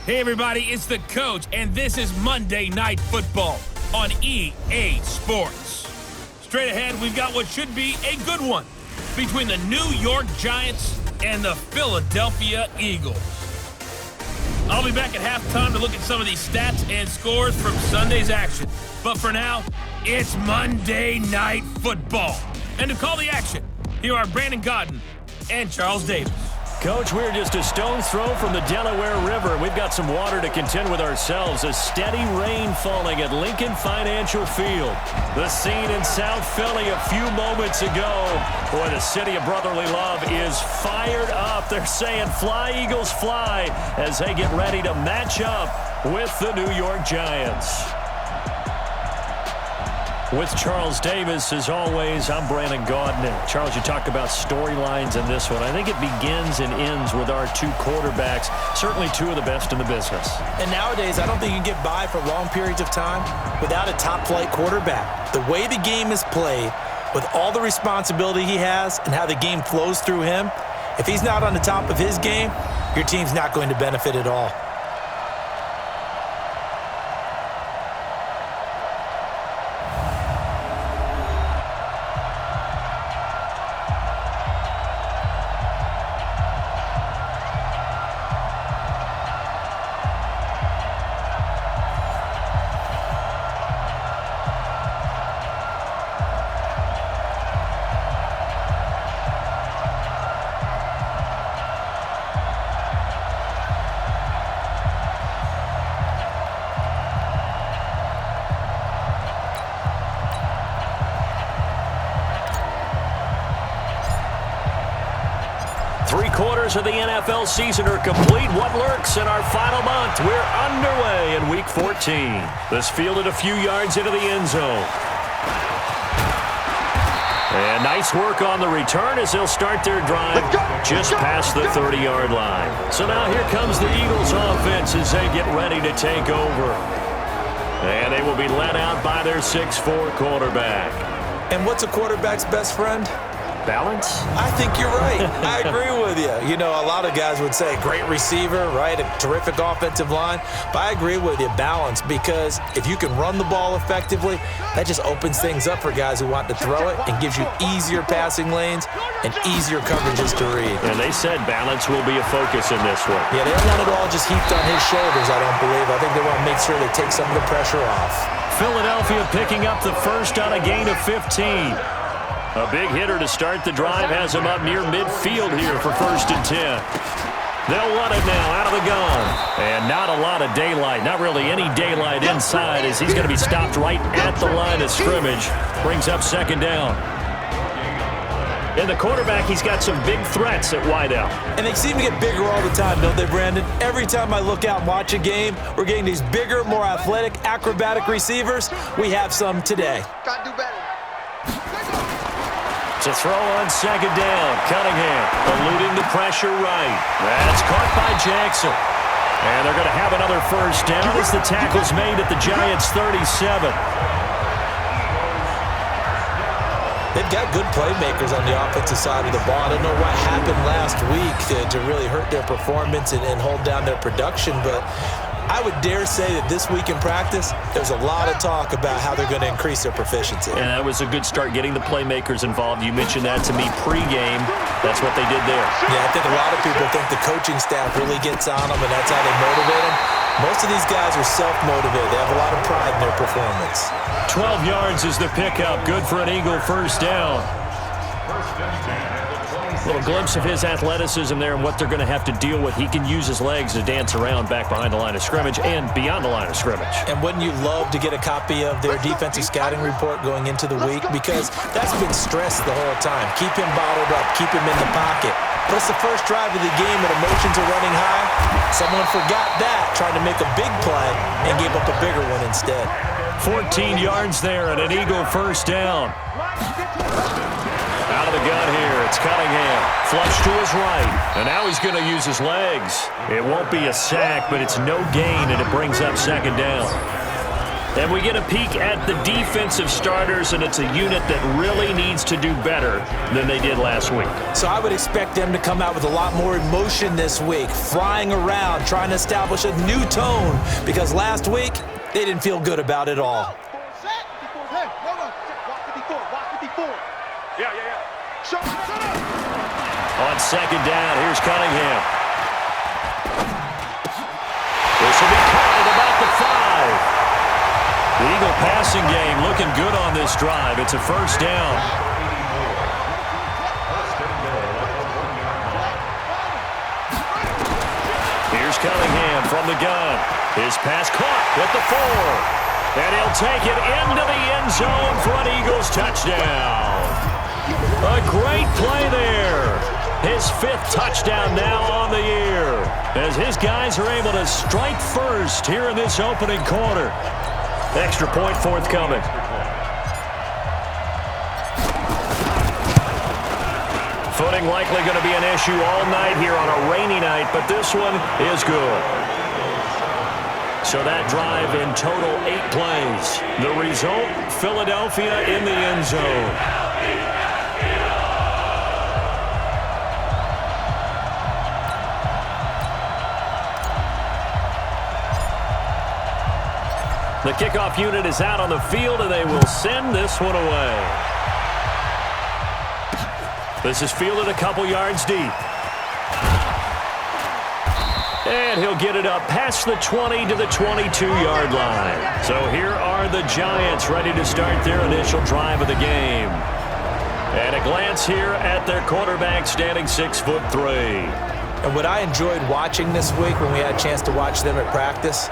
Hey everybody, it's the Coach, and this is Monday Night Football on EA Sports. Straight ahead, we've got what should be a good one between the New York Giants and the Philadelphia Eagles. I'll be back at halftime to look at some of these stats and scores from Sunday's action. But for now, it's Monday Night Football. And to call the action, here are Brandon Godden and Charles Davis. Coach, we're just a stone's throw from the Delaware River. We've got some water to contend with ourselves. A steady rain falling at Lincoln Financial Field. The scene in South Philly a few moments ago. Boy, the city of brotherly love is fired up. They're saying, fly, Eagles, fly, as they get ready to match up with the New York Giants. With Charles Davis, as always, I'm Brandon Godden. Charles, you talk about storylines in this one. I think it begins and ends with our two quarterbacks, certainly two of the best in the business. And nowadays, I don't think you can get by for long periods of time without a top-flight quarterback. The way the game is played, with all the responsibility he has and how the game flows through him, if he's not on the top of his game, your team's not going to benefit at all. Three-quarters of the NFL season are complete. What lurks in our final month? We're underway in Week 14. This fielded a few yards into the end zone. And nice work on the return as they'll start their drive just past the 30-yard line. So now here comes the Eagles offense as they get ready to take over. And they will be led out by their 6'4 quarterback. And what's a quarterback's best friend? Balance? I think you're right. I agree with you. You know, a lot of guys would say great receiver, right? A terrific offensive line. But I agree with you, balance, because if you can run the ball effectively, that just opens things up for guys who want to throw it and gives you easier passing lanes and easier coverages to read. And they said balance will be a focus in this one. Yeah, they don't want it all just heaped on his shoulders, I don't believe. I think they want to make sure they take some of the pressure off. Philadelphia picking up the first on a gain of 15. A big hitter to start the drive has him up near midfield here for 1st and 10. They'll run it now out of the gun. And not a lot of daylight, not really any daylight inside as he's going to be stopped right at the line of scrimmage. Brings up 2nd down. And the quarterback, he's got some big threats at wideout. And they seem to get bigger all the time, don't they, Brandon? Every time I look out and watch a game, we're getting these bigger, more athletic, acrobatic receivers. We have some today. Got to do better. To throw on 2nd down. Cunningham eluding the pressure right. That's caught by Jackson. And they're going to have another 1st down as the tackle's made at the Giants' 37. They've got good playmakers on the offensive side of the ball. I don't know what happened last week to really hurt their performance and hold down their production, but I would dare say that this week in practice, there's a lot of talk about how they're going to increase their proficiency. And that was a good start getting the playmakers involved. You mentioned that to me pregame. That's what they did there. Yeah, I think a lot of people think the coaching staff really gets on them, and that's how they motivate them. Most of these guys are self-motivated. They have a lot of pride in their performance. 12 yards is the pickup. Good for an Eagle 1st down. A little glimpse of his athleticism there and what they're going to have to deal with. He can use his legs to dance around back behind the line of scrimmage and beyond the line of scrimmage. And wouldn't you love to get a copy of their defensive scouting report going into the week? Because that's been stressed the whole time. Keep him bottled up. Keep him in the pocket. But it's the first drive of the game when emotions are running high. Someone forgot that, trying to make a big play, and gave up a bigger one instead. 14 yards there and an Eagle 1st down. Out of the gun here, it's Cunningham. Flush to his right, and now he's going to use his legs. It won't be a sack, but it's no gain, and it brings up 2nd down. And we get a peek at the defensive starters, and it's a unit that really needs to do better than they did last week. So I would expect them to come out with a lot more emotion this week, flying around, trying to establish a new tone, because last week they didn't feel good about it all. On second down, here's Cunningham. This will be caught at about the 5. The Eagle passing game looking good on this drive. It's a first down. Here's Cunningham from the gun. His pass caught at the 4. And he'll take it into the end zone for an Eagles touchdown. A great play there. His 5th touchdown now on the year, as his guys are able to strike first here in this opening quarter. Extra point forthcoming. Footing likely going to be an issue all night here on a rainy night, but this one is good. So that drive in total 8 plays. The result, Philadelphia in the end zone. The kickoff unit is out on the field, and they will send this one away. This is fielded a couple yards deep. And he'll get it up past the 20 to the 22-yard line. So here are the Giants ready to start their initial drive of the game. And a glance here at their quarterback standing 6'3". And what I enjoyed watching this week when we had a chance to watch them at practice,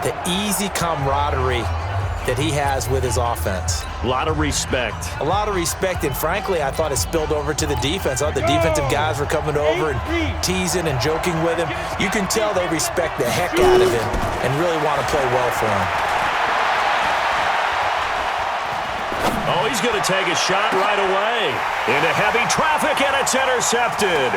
the easy camaraderie that he has with his offense. A lot of respect. A lot of respect, and frankly, I thought it spilled over to the defense. I thought the defensive guys were coming over and teasing and joking with him. You can tell they respect the heck out of him and really want to play well for him. Oh, he's going to take a shot right away. Into heavy traffic, and it's intercepted.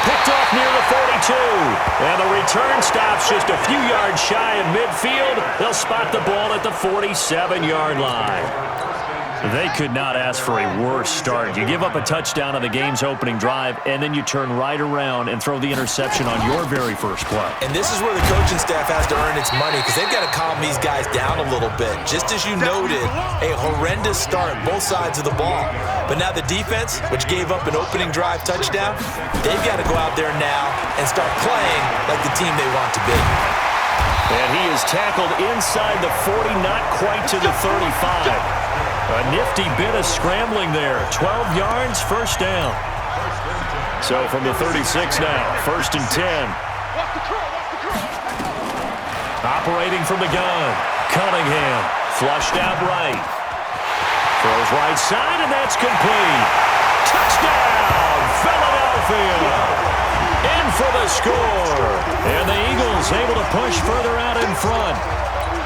Picked off near the 42. And the return stops just a few yards shy of midfield. They'll spot the ball at the 47-yard line. They could not ask for a worse start. You give up a touchdown on the game's opening drive, and then you turn right around and throw the interception on your very first play. And this is where the coaching staff has to earn its money, because they've got to calm these guys down a little bit. Just as you noted, a horrendous start, both sides of the ball. But now the defense, which gave up an opening drive touchdown, they've got to go out there now and start playing like the team they want to be. And he is tackled inside the 40, not quite to the 35. A nifty bit of scrambling there. 12 yards, first down. So from the 36 now, 1st and 10. Operating from the gun, Cunningham, flushed out right. Throws right side, and that's complete. Touchdown, Philadelphia! In for the score. And the Eagles able to push further out in front.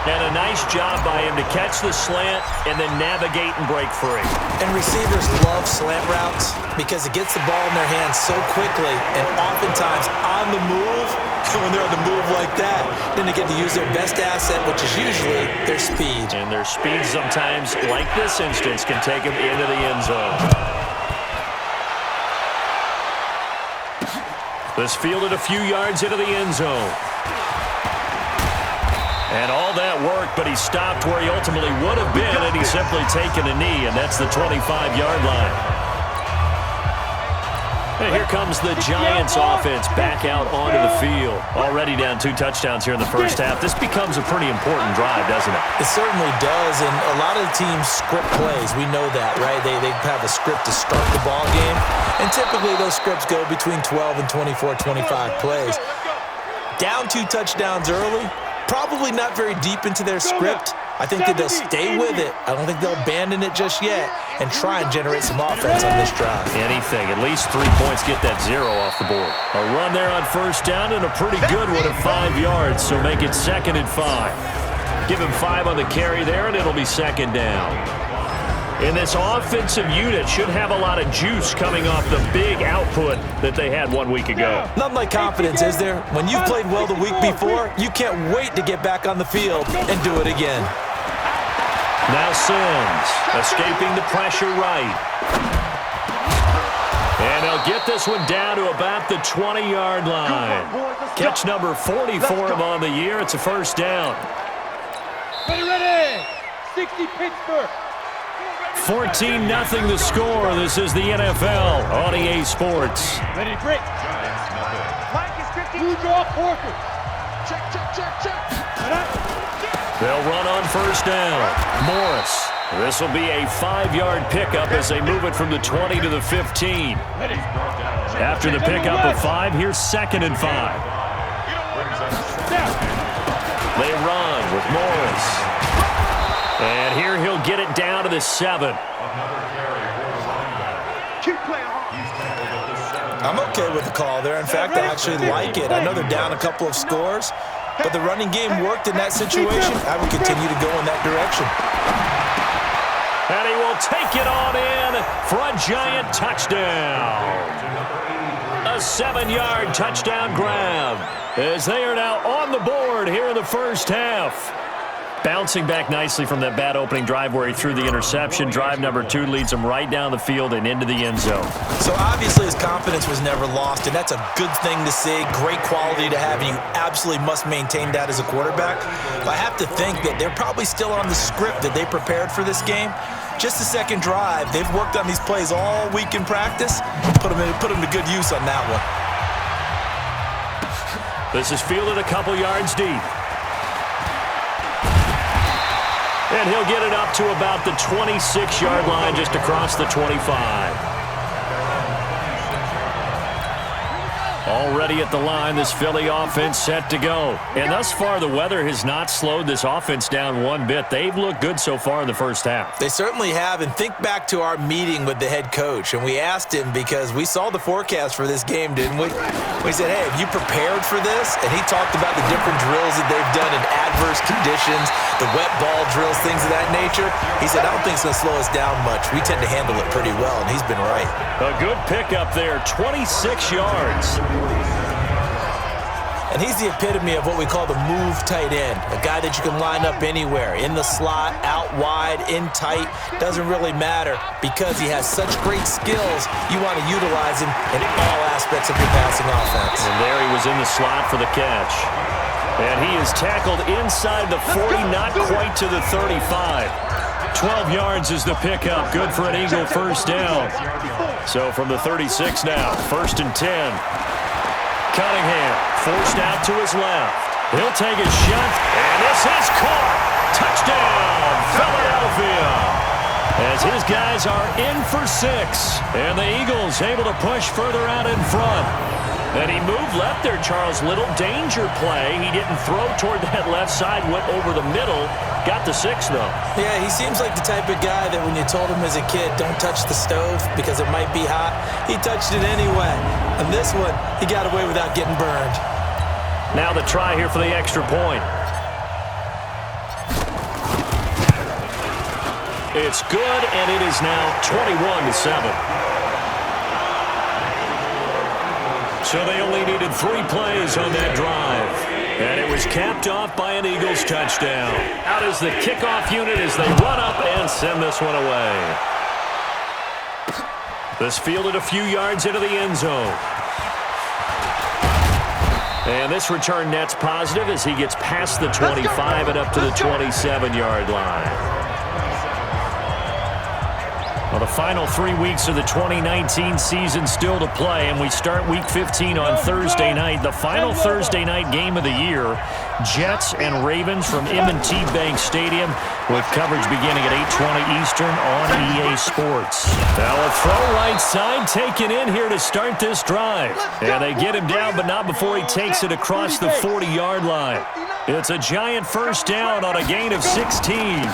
And a nice job by him to catch the slant and then navigate and break free. And receivers love slant routes because it gets the ball in their hands so quickly and oftentimes on the move. And when they're on the move like that, then they get to use their best asset, which is usually their speed. And their speed sometimes, like this instance, can take them into the end zone. This fielded a few yards into the end zone. And all that worked, but he stopped where he ultimately would have been, and he's simply taken a knee, and that's the 25-yard line. And here comes the Giants offense back out onto the field. Already down 2 touchdowns here in the first half. This becomes a pretty important drive, doesn't it? It certainly does, and a lot of the teams script plays. We know that, right? They have a script to start the ball game, and typically those scripts go between 12 and 24, 25 plays. Down 2 touchdowns early, probably not very deep into their script. I think that they'll stay with it. I don't think they'll abandon it just yet and try and generate some offense on this drive. Anything. At least 3 points, get that 0 off the board. A run there on first down and a pretty good one at 5 yards, so make it 2nd and 5. Give him 5 on the carry there, and it'll be 2nd down. And this offensive unit should have a lot of juice coming off the big output that they had 1 week ago. Nothing like confidence, is there? When you've played well the week before, you can't wait to get back on the field and do it again. Now Sims, escaping the pressure right. And he'll get this one down to about the 20-yard line. Catch number 40 for him on the year. It's a first down. Ready, 60 Pittsburgh. 14-0 the score. This is the NFL on EA Sports. Ready, break. Mike is 50. Blue draw, Porter. Check. They'll run on first down. Morris. This will be a 5-yard pickup as they move it from the 20 to the 15. After the pickup of 5, here's 2nd and 5. They run with Morris. And here he'll get it down to the 7. I'm okay with the call there. In fact, I actually like it. I know they're down a couple of scores, but the running game worked in that situation. I would continue to go in that direction. And he will take it on in for a giant touchdown. A 7-yard touchdown grab as they are now on the board here in the first half. Bouncing back nicely from that bad opening drive where he threw the interception. Drive number 2 leads him right down the field and into the end zone. So obviously his confidence was never lost, and that's a good thing to see. Great quality to have, and you absolutely must maintain that as a quarterback. But I have to think that they're probably still on the script that they prepared for this game. Just the second drive. They've worked on these plays all week in practice. Put them to good use on that one. This is fielded a couple yards deep. And he'll get it up to about the 26-yard line, just across the 25. Already at the line, this Philly offense set to go. And thus far, the weather has not slowed this offense down one bit. They've looked good so far in the first half. They certainly have. And think back to our meeting with the head coach. And we asked him, because we saw the forecast for this game, didn't we? We said, hey, have you prepared for this? And he talked about the different drills that they've done in adverse conditions, the wet ball drills, things of that nature. He said, I don't think it's going to slow us down much. We tend to handle it pretty well, and he's been right. A good pickup there, 26 yards. And he's the epitome of what we call the move tight end, a guy that you can line up anywhere, in the slot, out wide, in tight, doesn't really matter, because he has such great skills. You want to utilize him in all aspects of your passing offense. And there he was in the slot for the catch. And he is tackled inside the 40, not quite to the 35. 12 yards is the pickup, good for an Eagle first down. So from the 36 now, 1st and 10. Cunningham forced out to his left. He'll take a shot, and this is caught. Touchdown, Philadelphia. As his guys are in for 6, and the Eagles able to push further out in front. And he moved left there, Charles. Little danger play. He didn't throw toward that left side, went over the middle. Got the 6, though. Yeah, he seems like the type of guy that when you told him as a kid, don't touch the stove because it might be hot, he touched it anyway. And this one, he got away without getting burned. Now the try here for the extra point. It's good, and it is now 21-7. So they only needed 3 plays on that drive. And it was capped off by an Eagles touchdown. Out is the kickoff unit as they run up and send this one away. This fielded a few yards into the end zone. And this return net's positive as he gets past the 25 and up to the 27-yard line. Well, the final 3 weeks of the 2019 season still to play, and we start Week 15 on Thursday night, the final Thursday night game of the year. Jets and Ravens from M&T Bank Stadium with coverage beginning at 8:20 Eastern on EA Sports. Now a throw right side taken in here to start this drive. And they get him down, but not before he takes it across the 40-yard line. It's a giant first down on a gain of 16.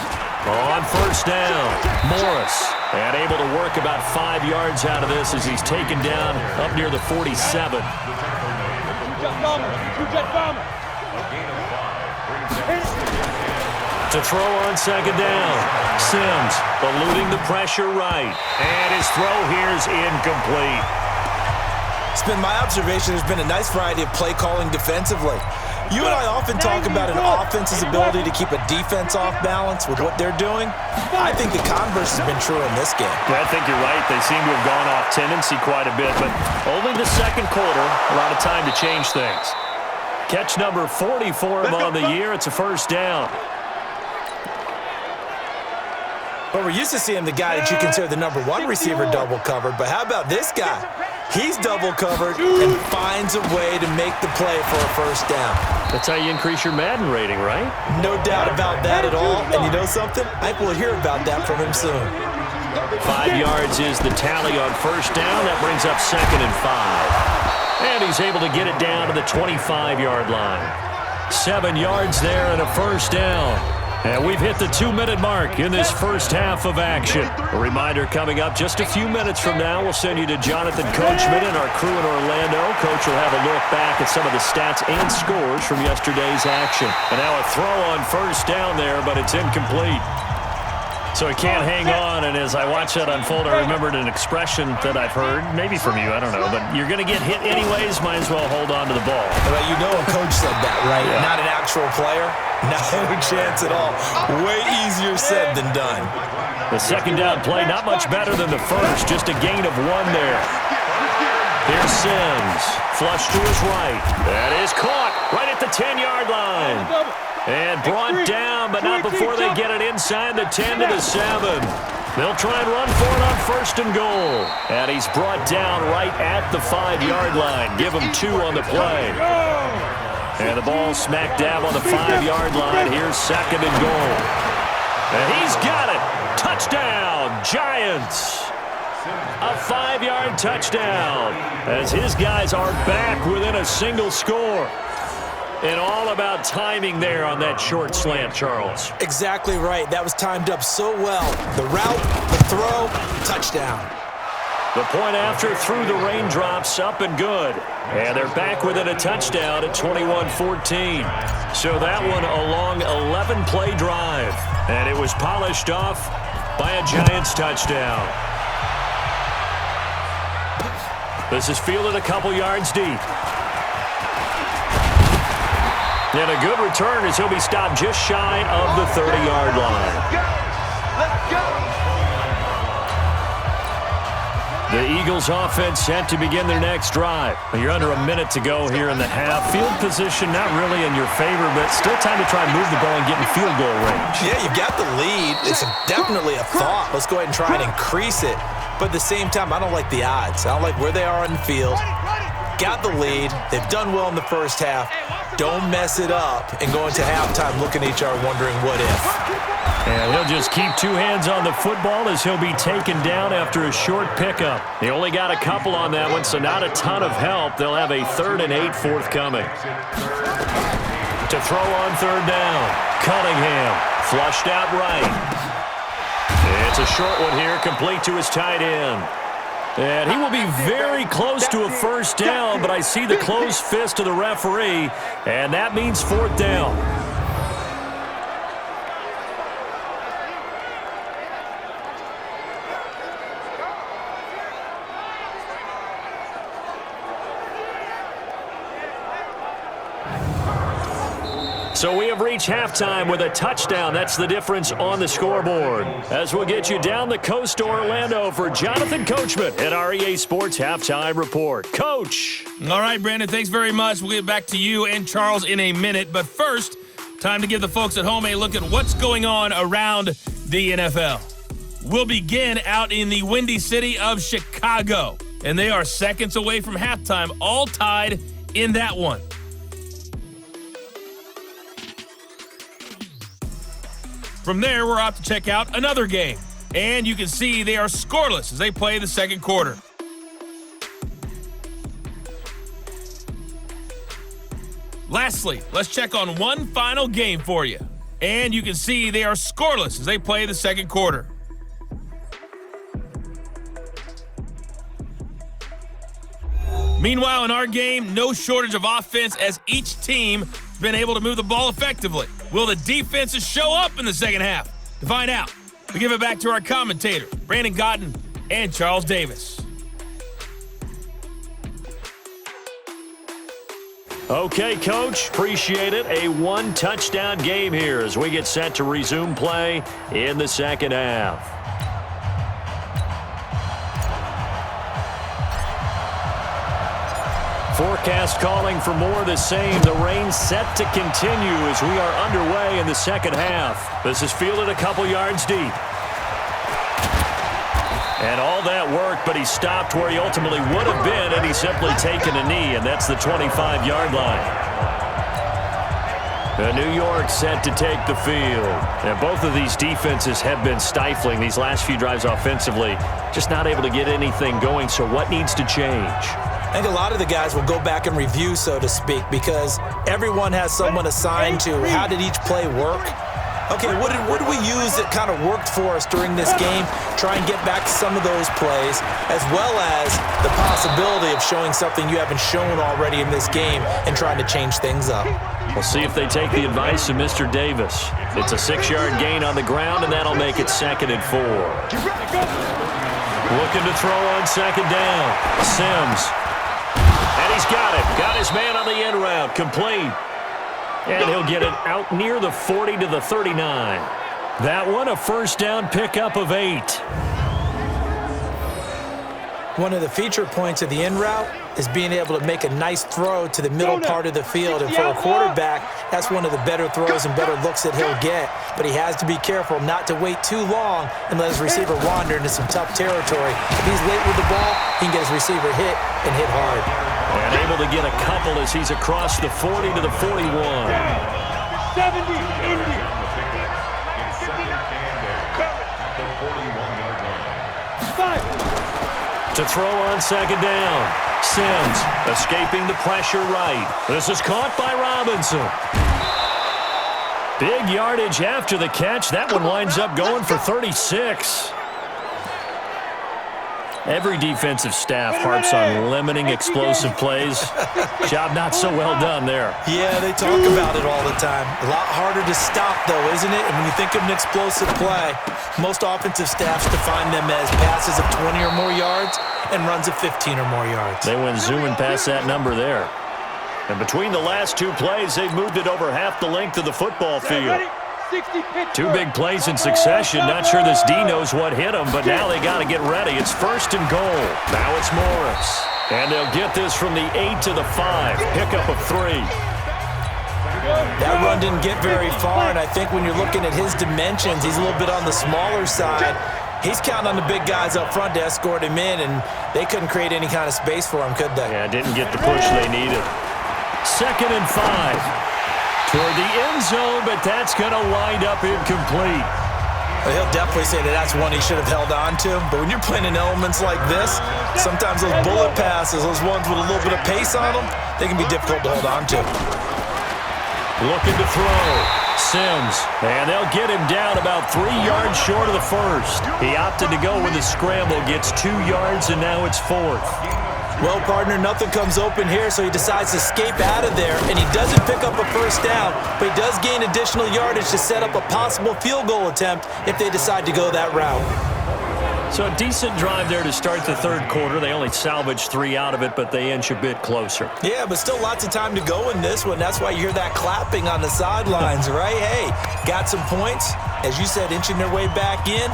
On first down, Morris, and able to work about 5 yards out of this as he's taken down up near the 47. To throw on second down. Sims eluding the pressure right. And his throw here's incomplete. It's been my observation there's been a nice variety of play calling defensively. You and I often talk about an offense's ability to keep a defense off balance with what they're doing. I think the converse has been true in this game. I think you're right. They seem to have gone off tendency quite a bit, but only the second quarter, a lot of time to change things. Catch number 40 for him on the year. It's a first down. Well, we're used to seeing the guy that you consider the number one receiver double covered, but how about this guy? He's double covered and finds a way to make the play for a first down. That's how you increase your Madden rating, right? No doubt about that at all. And you know something? I think we'll hear about that from him soon. 5 yards is the tally on first down. That brings up 2nd and 5. And he's able to get it down to the 25-yard line. 7 yards there and a first down. And we've hit the 2-minute mark in this first half of action. A reminder coming up just a few minutes from now, we'll send you to Jonathan Coachman and our crew in Orlando. Coach will have a look back at some of the stats and scores from yesterday's action. And now a throw on first down there, but it's incomplete. So he can't hang on, and as I watch that unfold, I remembered an expression that I've heard, maybe from you, I don't know, but you're going to get hit anyways, might as well hold on to the ball. But you know a coach said that, right? Yeah. Not an actual player. No chance at all. Way easier said than done. The second down play, not much better than the first, just a gain of 1 there. Here's Sims, flush to his right. That is caught right at the 10-yard line. And brought down, but not before they get it inside the 10 to the 7. They'll try and run for it on first and goal. And he's brought down right at the 5-yard line. Give him 2 on the play. And the ball smack dab on the 5-yard line. Here's 2nd and goal. And he's got it. Touchdown, Giants. A 5-yard touchdown as his guys are back within a single score. And all about timing there on that short slant, Charles. Exactly right. That was timed up so well. The route, the throw, touchdown. The point after through the raindrops, up and good. And they're back within a touchdown at 21-14. So that one a long 11-play drive. And it was polished off by a Giants touchdown. This is fielded a couple yards deep. And a good return as he'll be stopped just shy of the 30-yard line. Let's go. The Eagles offense set to begin their next drive. You're under a minute to go here in the half. Field position not really in your favor, but still time to try and move the ball and get in field goal range. Yeah, you've got the lead. It's definitely a thought. Let's go ahead and try and increase it. But at the same time, I don't like the odds. I don't like where they are on the field. Got the lead. They've done well in the first half. Don't mess it up and go into halftime looking at each other wondering what if. And he'll just keep 2 hands on the football as he'll be taken down after a short pickup. He only got a couple on that one, so not a ton of help. They'll have a 3rd and 8 forthcoming. To throw on 3rd down, Cunningham flushed out right. It's a short one here, complete to his tight end. And he will be very close to a first down, but I see the closed fist of the referee, and that means 4th down. So we have reached halftime with a touchdown. That's the difference on the scoreboard. As we'll get you down the coast to Orlando for Jonathan Coachman at our EA Sports Halftime Report. Coach. All right, Brandon, thanks very much. We'll get back to you and Charles in a minute. But first, time to give the folks at home a look at what's going on around the NFL. We'll begin out in the windy city of Chicago. And they are seconds away from halftime, all tied in that one. From there, we're off to check out another game. And you can see they are scoreless as they play the second quarter. Lastly, let's check on one final game for you. And you can see they are scoreless as they play the second quarter. Meanwhile, in our game, no shortage of offense as each team has been able to move the ball effectively. Will the defenses show up in the second half? To find out, we give it back to our commentator, Brandon Godden and Charles Davis. Okay, Coach, appreciate it. A one-touchdown game here as we get set to resume play in the second half. Forecast calling for more of the same. The rain set to continue as we are underway in the second half. This is fielded a couple yards deep. And all that worked, but he stopped where he ultimately would have been, and he's simply taken a knee, and that's the 25-yard line. New York set to take the field. And both of these defenses have been stifling these last few drives offensively, just not able to get anything going. So what needs to change? I think a lot of the guys will go back and review, so to speak, because everyone has someone assigned to how did each play work. Okay, what did we use that kind of worked for us during this game? Try and get back to some of those plays, as well as the possibility of showing something you haven't shown already in this game and trying to change things up. We'll see if they take the advice of Mr. Davis. It's a 6-yard gain on the ground, and that'll make it 2nd and 4. Looking to throw on 2nd down. Sims. And he's got it. Got his man on the end route. Complete. And he'll get it out near the 40 to the 39. That one, a first down pickup of 8. One of the feature points of the in route is being able to make a nice throw to the middle part of the field. And for a quarterback, that's one of the better throws and better looks that he'll get. But he has to be careful not to wait too long and let his receiver wander into some tough territory. If he's late with the ball, he can get his receiver hit and hit hard. And able to get a couple as he's across the 40 to the 41. 70, Indy. To throw on 2nd down. Sims escaping the pressure right. This is caught by Robinson. Big yardage after the catch. That one winds up going for 36. Every defensive staff harps on limiting explosive plays. Job not so well done there. Yeah, they talk about it all the time. A lot harder to stop, though, isn't it? And when you think of an explosive play, most offensive staffs define them as passes of 20 or more yards and runs of 15 or more yards. They went zooming past that number there. And between the last two plays, they've moved it over half the length of the football field. 2 big plays in succession. Not sure this D knows what hit them, but now they got to get ready. It's 1st and goal. Now it's Morris. And they'll get this from the 8 to the 5. Pickup of 3. That run didn't get very far, and I think when you're looking at his dimensions, he's a little bit on the smaller side. He's counting on the big guys up front to escort him in, and they couldn't create any kind of space for him, could they? Yeah, didn't get the push they needed. 2nd and 5. Toward the end zone, but that's going to wind up incomplete. Well, he'll definitely say that that's one he should have held on to. But when you're playing in elements like this, sometimes those bullet passes, those ones with a little bit of pace on them, they can be difficult to hold on to. Looking to throw. Sims. And they'll get him down about 3 yards short of the first. He opted to go with a scramble, gets 2 yards, and now it's 4th. Well, partner, nothing comes open here, so he decides to escape out of there, and he doesn't pick up a first down, but he does gain additional yardage to set up a possible field goal attempt if they decide to go that route. So a decent drive there to start the 3rd quarter. They only salvaged 3 out of it, but they inch a bit closer. Yeah, but still lots of time to go in this one. That's why you hear that clapping on the sidelines, right? Hey, got some points. As you said, inching their way back in.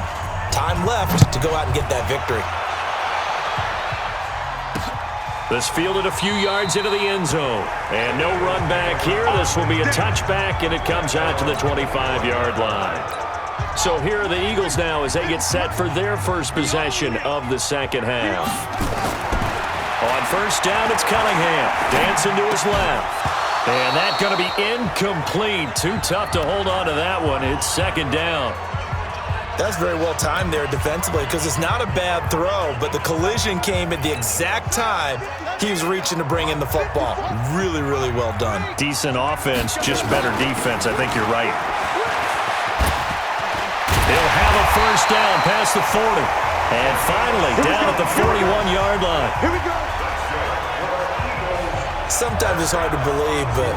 Time left to go out and get that victory. This fielded a few yards into the end zone. And no run back here. This will be a touchback, and it comes out to the 25-yard line. So here are the Eagles now as they get set for their first possession of the second half. On first down, it's Cunningham. Dancing to his left. And that's going to be incomplete. Too tough to hold on to that one. It's 2nd down. That's very well timed there defensively because it's not a bad throw, but the collision came at the exact time he was reaching to bring in the football. Really, really well done. Decent offense, just better defense. I think you're right. They'll have a first down past the 40. And finally, down at the 41-yard line. Here we go. sometimes it's hard to believe, but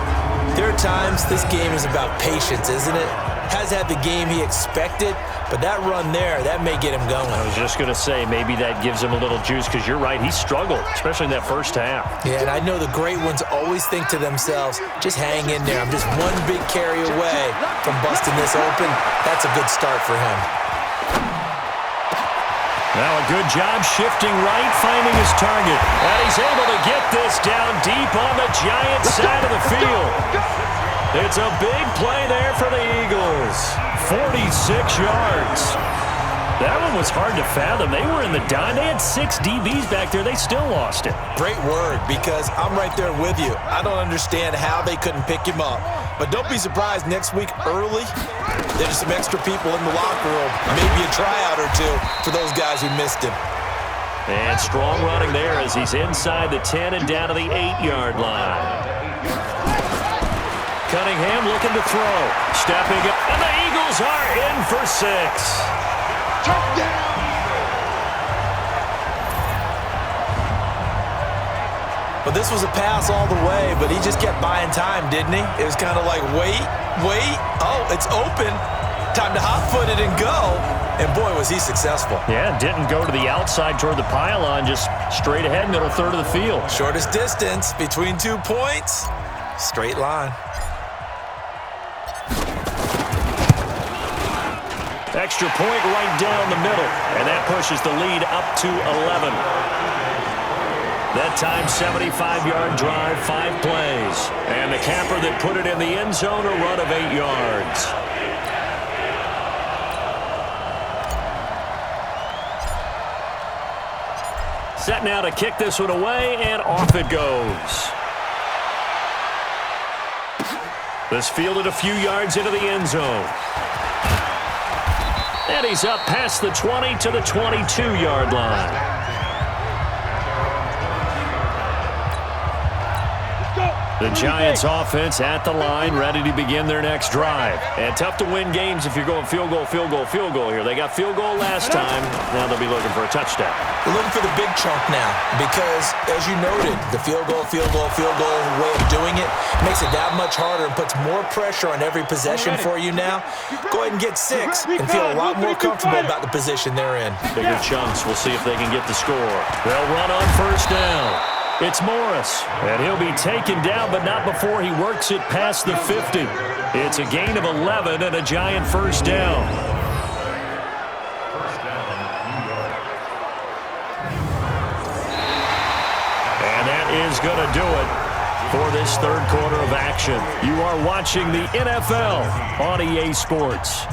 there are times this game is about patience, isn't it? Has had the game he expected, but that run there, that may get him going. I was just going to say, maybe that gives him a little juice, because you're right, he struggled, especially in that first half. Yeah, and I know the great ones always think to themselves, just hang in there. I'm just one big carry away from busting this open. That's a good start for him. Now a good job shifting right, finding his target. And he's able to get this down deep on the Giants side of the field. It's a big play there for the Eagles. 46 yards. That one was hard to fathom. They were in the dime. They had 6 DBs back there. They still lost it. Great word, because I'm right there with you. I don't understand how they couldn't pick him up. But don't be surprised next week early, there's some extra people in the locker room. Maybe a tryout or two for those guys who missed him. And strong running there as he's inside the 10 and down to the 8-yard line. Cunningham looking to throw. Stepping up, and the Eagles are in for 6. Touchdown! But this was a pass all the way, but he just kept buying time, didn't he? It was kind of like, wait. Oh, it's open. Time to hot-foot it and go. And, boy, was he successful. Yeah, didn't go to the outside toward the pylon, just straight ahead, middle third of the field. Shortest distance between 2 points. Straight line. Extra point right down the middle, and that pushes the lead up to 11. That time, 75-yard drive, 5 plays. And the capper that put it in the end zone, a run of 8 yards. Set now to kick this one away, and off it goes. This fielded a few yards into the end zone. And he's up past the 20 to the 22-yard line. The Giants offense at the line, ready to begin their next drive. And tough to win games if you're going field goal here. They got field goal last time. Now they'll be looking for a touchdown. They're looking for the big chunk now because, as you noted, the field goal way of doing it makes it that much harder and puts more pressure on every possession for you now. Go ahead and get 6 and feel a lot more comfortable about the position they're in. Bigger chunks. We'll see if they can get the score. They'll run on first down. It's Morris, and he'll be taken down, but not before he works it past the 50. It's a gain of 11 and a Giant first down. And that is going to do it for this third quarter of action. You are watching the NFL on EA Sports.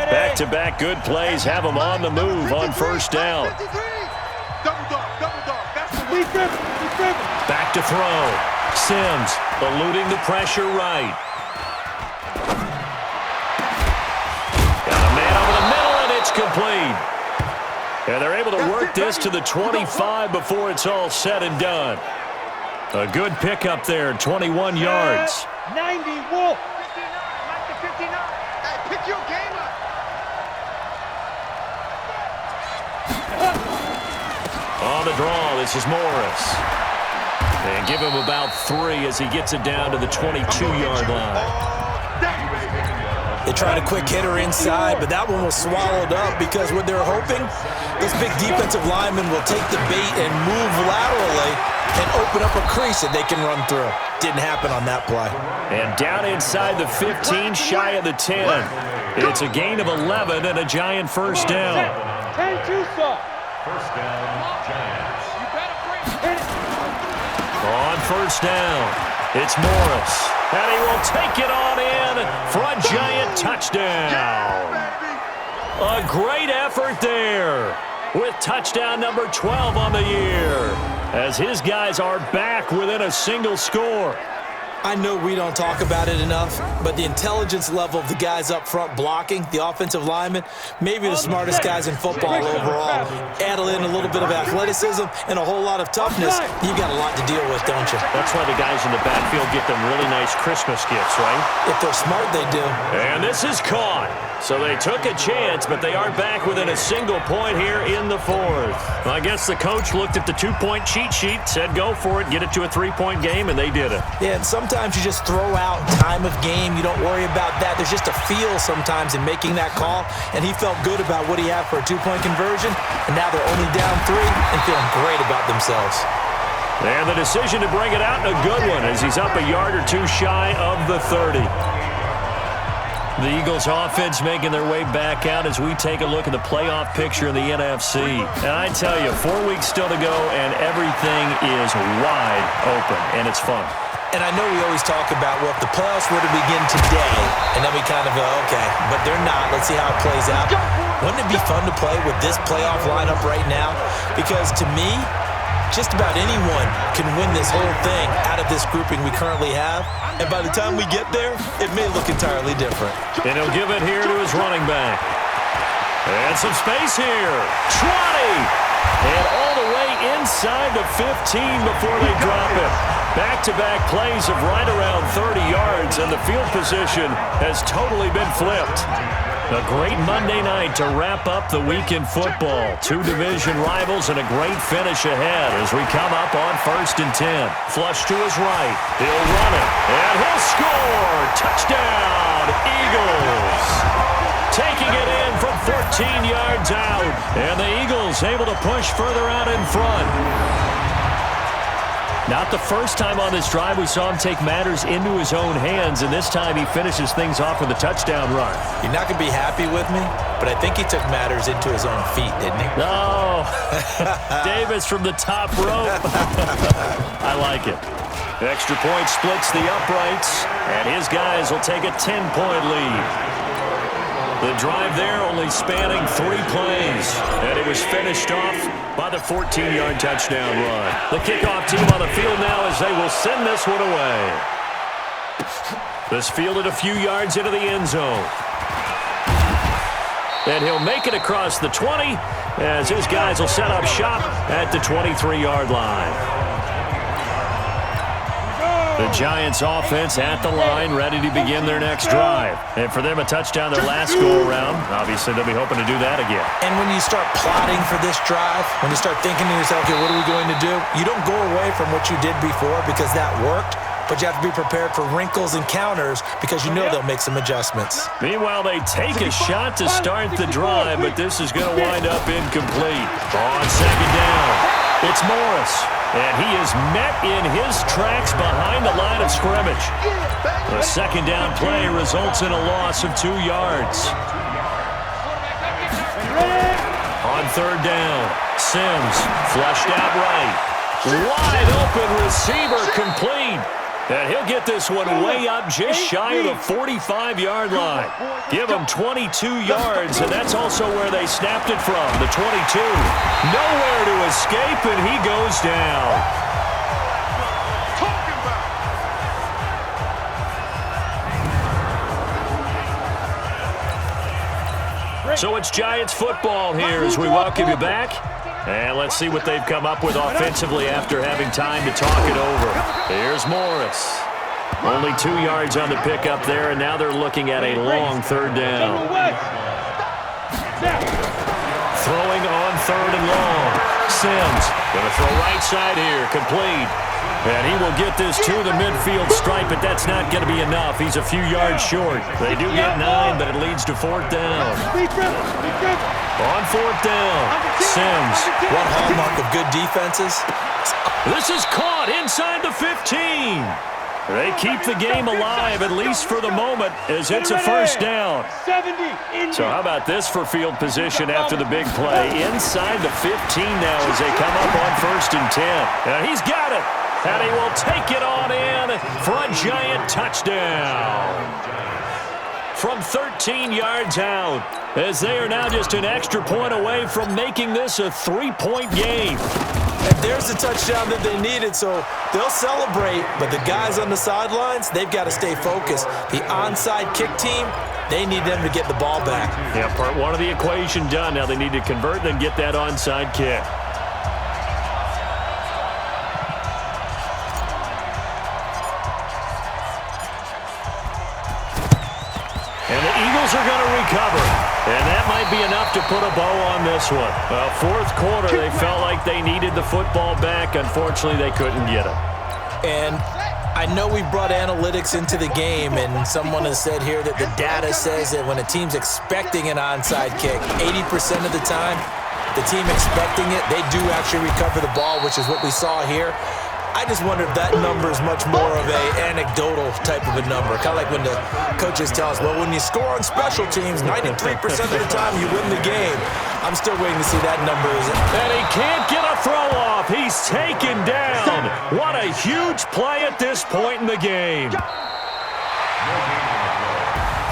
Back-to-back good plays have them on the move on first down. Back to throw. Sims eluding the pressure right. Got a man over the middle, and it's complete. And they're able to work this to the 25 before it's all said and done. A good pickup there, 21 yards. 90, Wolf. 59. Hey, pick your game up. On the draw, this is Morris. And give him about 3 as he gets it down to the 22-yard line. They tried a quick hitter inside, but that one was swallowed up because what they're hoping, those big defensive linemen will take the bait and move laterally and open up a crease that they can run through. Didn't happen on that play. And down inside the 15, shy of the 10. It's a gain of 11 and a Giant first down. 10-2, sir. First down, Giants. You better bring it. On first down, it's Morris. And he will take it on in for a Giant touchdown. A great effort there with touchdown number 12 on the year as his guys are back within a single score. I know we don't talk about it enough, but the intelligence level of the guys up front blocking, the offensive linemen, maybe the smartest guys in football overall. Add in a little bit of athleticism and a whole lot of toughness, you got a lot to deal with, don't you? That's why the guys in the backfield get them really nice Christmas gifts, right? If they're smart, they do. And this is caught. So they took a chance, but they are back within a single point here in the fourth. Well, I guess the coach looked at the two-point cheat sheet, said go for it, get it to a three-point game, and they did it. Yeah, and sometimes you just throw out time of game. You don't worry about that. There's just a feel sometimes in making that call, and he felt good about what he had for a two-point conversion, and now they're only down 3 and feeling great about themselves. And the decision to bring it out, a good one, as he's up a yard or two shy of the 30. The Eagles offense making their way back out as we take a look at the playoff picture in the NFC. And I tell you, 4 weeks still to go, and everything is wide open, and it's fun. And I know we always talk about, well, if the playoffs were to begin today, and then we kind of go, okay, but they're not. Let's see how it plays out. Wouldn't it be fun to play with this playoff lineup right now? Because to me, just about anyone can win this whole thing out of this grouping we currently have. And by the time we get there, it may look entirely different. And he'll give it here to his running back. And some space here. 20! And all the way inside the 15 before they drop it. Back-to-back plays of right around 30 yards, and the field position has totally been flipped. A great Monday night to wrap up the week in football. 2 division rivals and a great finish ahead as we come up on 1st and 10. Flush to his right. He'll run it, and he'll score! Touchdown, Eagles! Taking it in from 14 yards out, and the Eagles able to push further out in front. Not the first time on this drive we saw him take matters into his own hands, and this time he finishes things off with a touchdown run. You're not going to be happy with me, but I think he took matters into his own feet, didn't he? No. Davis from the top rope. I like it. Extra point splits the uprights, and his guys will take a 10-point lead. The drive there only spanning 3 plays, and it was finished off by the 14-yard touchdown run. The kickoff team on the field now as they will send this one away. This fielded a few yards into the end zone. And he'll make it across the 20 as his guys will set up shop at the 23-yard line. The Giants offense at the line, ready to begin their next drive. And for them, a touchdown their last go-around. Obviously, they'll be hoping to do that again. And when you start plotting for this drive, when you start thinking to yourself, okay, what are we going to do? You don't go away from what you did before because that worked, but you have to be prepared for wrinkles and counters because you know they'll make some adjustments. Meanwhile, they take a shot to start the drive, but this is going to wind up incomplete. On 2nd down, it's Morris. And he is met in his tracks behind the line of scrimmage. The 2nd down play results in a loss of 2 yards. On 3rd down, Sims flushed out right. Wide open receiver complete. And he'll get this one way up just shy of the 45-yard line. Give him 22 yards, and that's also where they snapped it from, the 22. Nowhere to escape, and he goes down. So it's Giants football here as we welcome you back. And let's see what they've come up with offensively after having time to talk it over. Here's Morris. Only 2 yards on the pickup there, and now they're looking at a long 3rd down. Throwing on 3rd and long. Sims going to throw right side here, complete. And he will get this to the midfield stripe, but that's not going to be enough. He's a few yards short. They do get 9, but it leads to 4th down. On 4th down, Sims. One hallmark of good defenses. This is caught inside the 15. They keep the game alive, at least for the moment, as it's a 1st down. So how about this for field position after the big play? Inside the 15 now as they come up on 1st and 10. And he's got it. And he will take it on in for a Giant touchdown. From 13 yards out, as they are now just an extra point away from making this a 3-point game. And there's the touchdown that they needed, so they'll celebrate. But the guys on the sidelines, they've got to stay focused. The onside kick team, they need them to get the ball back. Yeah, part 1 of the equation done. Now they need to convert and then get that onside kick. And the Eagles are going to recover. be enough to put a bow on this one. Well, fourth quarter, they felt like they needed the football back. Unfortunately, they couldn't get it. And I know we brought analytics into the game, and someone has said here that the data says that when a team's expecting an onside kick, 80% of the time, the team expecting it, they do actually recover the ball, which is what we saw here. I just wonder if that number is much more of a anecdotal type of a number. Kind of like when the coaches tell us, well, when you score on special teams, 93% of the time you win the game. I'm still waiting to see that number. And he can't get a throw off. He's taken down. What a huge play at this point in the game.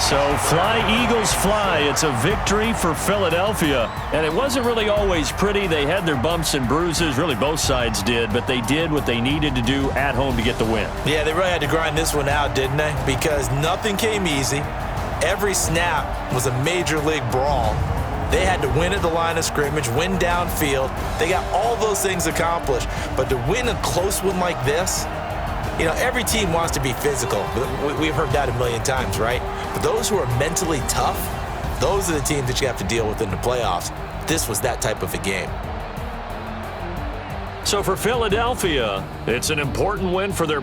So fly, Eagles, fly. It's a victory for Philadelphia. And it wasn't really always pretty. They had their bumps and bruises. Really, both sides did. But they did what they needed to do at home to get the win. Yeah, they really had to grind this one out, didn't they? Because nothing came easy. Every snap was a major league brawl. They had to win at the line of scrimmage, win downfield. They got all those things accomplished. But to win a close one like this, you know, every team wants to be physical. We've heard that a million times, right? But those who are mentally tough, those are the teams that you have to deal with in the playoffs. This was that type of a game. So for Philadelphia, it's an important win for their